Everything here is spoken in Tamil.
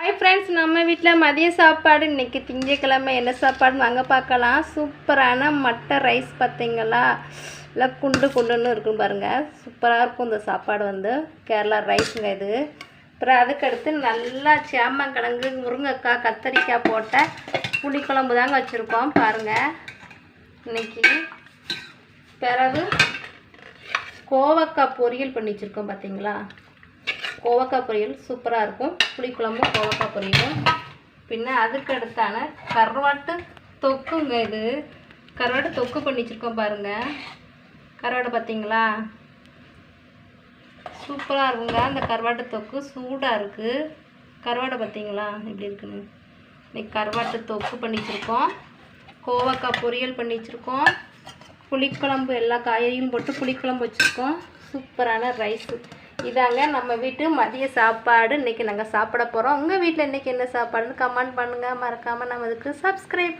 ஹாய் ஃப்ரெண்ட்ஸ், நம்ம வீட்டில் மதிய சாப்பாடு இன்றைக்கி திங்கக்கிழமை என்ன சாப்பாடுன்னு வாங்க பார்க்கலாம். சூப்பரான மட்டை ரைஸ் பார்த்தீங்களா, இல்லை குண்டு குண்டுன்னு இருக்கும் பாருங்கள். சூப்பராக இருக்கும் இந்த சாப்பாடு வந்து கேரளா ரைஸுங்க இது. அப்புறம் அதுக்கடுத்து நல்லா சேமங்கிழங்கு, முருங்கைக்காய், கத்தரிக்காய் போட்ட புளிக்குழம்பு தாங்க வச்சுருக்கோம் பாருங்கள் இன்றைக்கி. பிறகு கோவக்காய் பொரியல் பண்ணி வச்சுருக்கோம் பார்த்தீங்களா. கோவக்காய் பொரியல் சூப்பராக இருக்கும், புளிக்குழம்பும் கோவக்காய் பொரியலும். பின்ன அதுக்கு அடுத்தான கருவாட்டு தொக்குங்க இது. கருவாட்டு தொக்கு பண்ணி வச்சுருக்கோம் பாருங்கள். கருவாடு பார்த்தீங்களா, சூப்பராக இருக்குங்க அந்த கருவாட்டு தொக்கு. சூடாக இருக்குது கருவாடை பார்த்தீங்களா எப்படி இருக்குன்னு. இன்னைக்கு கருவாட்டு தொக்கு பண்ணி வச்சுருக்கோம், கோவக்காய் பொரியல் பண்ணி வச்சுருக்கோம், புளிக்குழம்பு எல்லா காயையும் போட்டு புளிக்குழம்பு வச்சுருக்கோம். சூப்பரான ரைஸு இதாங்க நம்ம வீட்டு மதிய சாப்பாடு. இன்றைக்கி நாங்கள் சாப்பிட போகிறோம். உங்கள் வீட்டில் இன்றைக்கி என்ன சாப்பாடுன்னு கமெண்ட் பண்ணுங்கள். மறக்காமல் நம்ம அதுக்கு சப்ஸ்கிரைப்